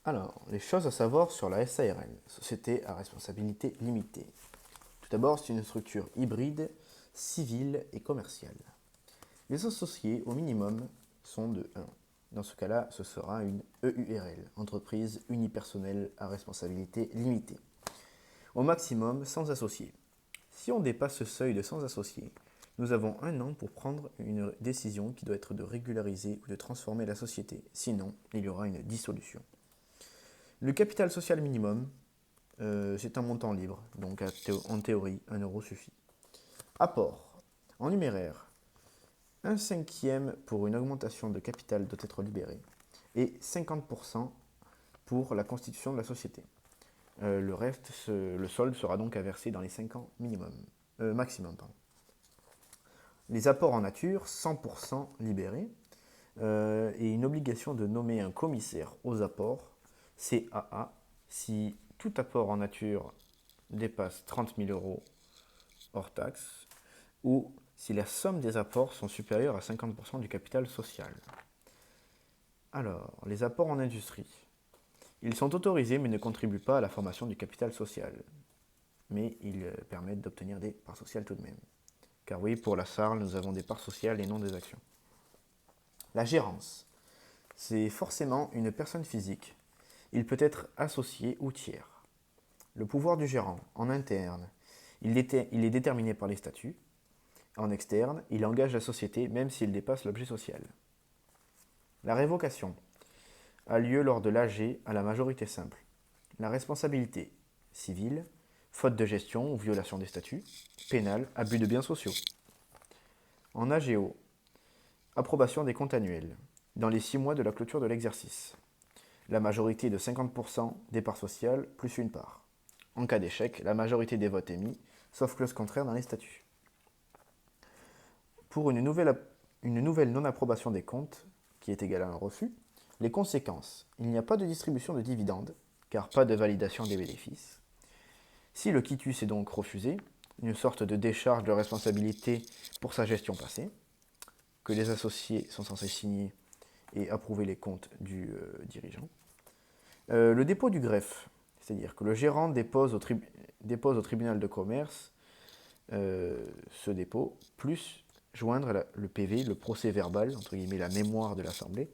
Alors, les choses à savoir sur la SARL, Société à responsabilité limitée. Tout d'abord, c'est une structure hybride, civile et commerciale. Les associés, au minimum, sont de 1. Dans ce cas-là, ce sera une EURL, entreprise unipersonnelle à responsabilité limitée. Au maximum, sans associés. Si on dépasse ce seuil de sans associés, nous avons 1 an pour prendre une décision qui doit être de régulariser ou de transformer la société. Sinon, il y aura une dissolution. Le capital social minimum, c'est un montant libre, donc en théorie, 1 € suffit. Apport. En numéraire, 1/5 pour une augmentation de capital doit être libéré et 50% pour la constitution de la société. Le reste, le solde sera donc à verser dans les 5 ans maximum. Les apports en nature, 100% libérés, et une obligation de nommer un commissaire aux apports, CAA, si tout apport en nature dépasse 30 000 € hors taxe, ou si la somme des apports sont supérieures à 50% du capital social. Alors, les apports en industrie. Ils sont autorisés mais ne contribuent pas à la formation du capital social. Mais ils permettent d'obtenir des parts sociales tout de même. Car oui, pour la SARL, nous avons des parts sociales et non des actions. La gérance. C'est forcément une personne physique. Il peut être associé ou tiers. Le pouvoir du gérant, en interne, il est déterminé par les statuts. En externe, il engage la société même s'il dépasse l'objet social. La révocation a lieu lors de l'AG à la majorité simple. La responsabilité civile, faute de gestion ou violation des statuts, pénale, abus de biens sociaux. En AGO, approbation des comptes annuels, dans les 6 mois de la clôture de l'exercice. La majorité de 50% des parts sociales plus une part. En cas d'échec, la majorité des votes émis, sauf clause contraire dans les statuts. Pour une nouvelle non-approbation des comptes, qui est égale à un refus, les conséquences. Il n'y a pas de distribution de dividendes, car pas de validation des bénéfices. Si le quitus est donc refusé, une sorte de décharge de responsabilité pour sa gestion passée, que les associés sont censés signer et approuver les comptes du dirigeant. Le dépôt du greffe, c'est-à-dire que le gérant dépose au tribunal de commerce ce dépôt, plus joindre le PV, le procès verbal, entre guillemets la mémoire de l'Assemblée,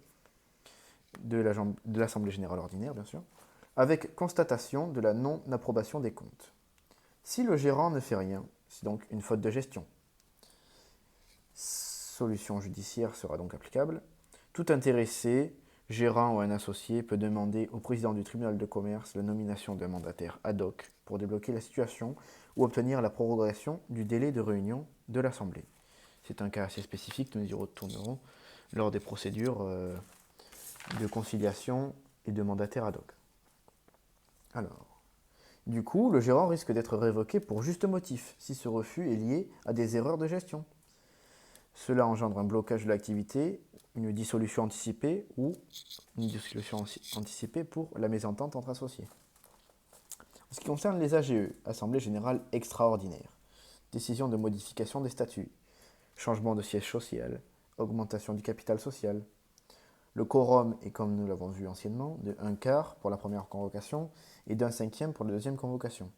de l'Assemblée générale ordinaire, bien sûr, avec constatation de la non-approbation des comptes. Si le gérant ne fait rien, c'est donc une faute de gestion. Solution judiciaire sera donc applicable. Tout intéressé, gérant ou un associé, peut demander au président du tribunal de commerce la nomination d'un mandataire ad hoc pour débloquer la situation ou obtenir la prorogation du délai de réunion de l'Assemblée. C'est un cas assez spécifique, nous y retournerons lors des procédures de conciliation et de mandataire ad hoc. Alors, du coup, le gérant risque d'être révoqué pour juste motif si ce refus est lié à des erreurs de gestion. Cela engendre un blocage de l'activité, une dissolution anticipée ou une dissolution anticipée pour la mésentente entre associés. En ce qui concerne les AGE, Assemblée Générale Extraordinaire, décision de modification des statuts, changement de siège social, augmentation du capital social. Le quorum est, comme nous l'avons vu anciennement, de 1/4 pour la première convocation et d'1/5 pour la deuxième convocation.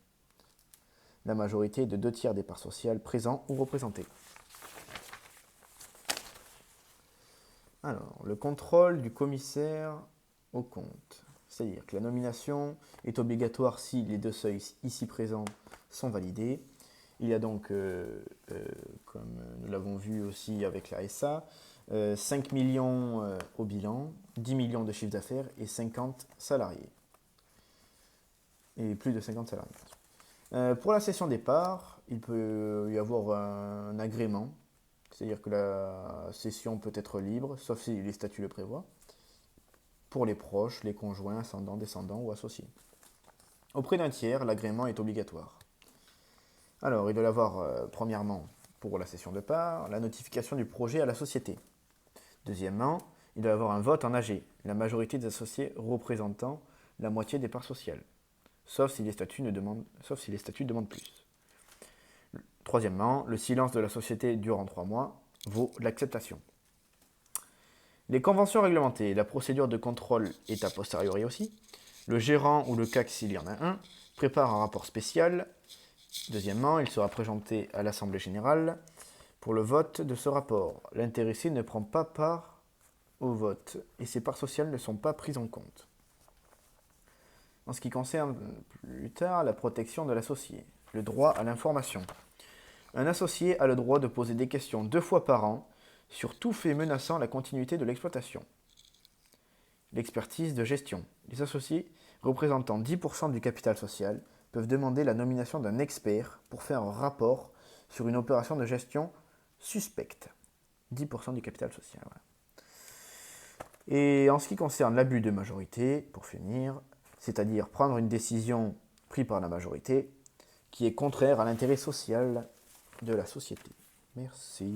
La majorité est de 2/3 des parts sociales présents ou représentés. Alors, le contrôle du commissaire aux comptes. C'est-à-dire que la nomination est obligatoire si les 2 seuils ici présents sont validés. Il y a donc, comme nous l'avons vu aussi avec la SA, 5 millions au bilan, 10 millions de chiffre d'affaires et 50 salariés. Et plus de 50 salariés. Pour la cession des parts, il peut y avoir un agrément, c'est-à-dire que la cession peut être libre, sauf si les statuts le prévoient, pour les proches, les conjoints, ascendants, descendants ou associés. Auprès d'un tiers, l'agrément est obligatoire. Alors, il doit y avoir, premièrement, pour la cession de parts, la notification du projet à la société. Deuxièmement, il doit y avoir un vote en AG, la majorité des associés représentant la moitié des parts sociales, sauf si les statuts demandent plus. Troisièmement, le silence de la société durant 3 mois vaut l'acceptation. Les conventions réglementées, la procédure de contrôle est a posteriori aussi. Le gérant ou le CAC, s'il y en a un, prépare un rapport spécial. Deuxièmement, il sera présenté à l'Assemblée générale pour le vote de ce rapport. L'intéressé ne prend pas part au vote et ses parts sociales ne sont pas prises en compte. En ce qui concerne plus tard la protection de l'associé, le droit à l'information. Un associé a le droit de poser des questions 2 fois par an sur tout fait menaçant la continuité de l'exploitation. L'expertise de gestion. Les associés représentant 10% du capital social peuvent demander la nomination d'un expert pour faire un rapport sur une opération de gestion suspecte. 10% du capital social. Voilà. Et en ce qui concerne l'abus de majorité, pour finir, c'est-à-dire prendre une décision prise par la majorité qui est contraire à l'intérêt social de la société. Merci.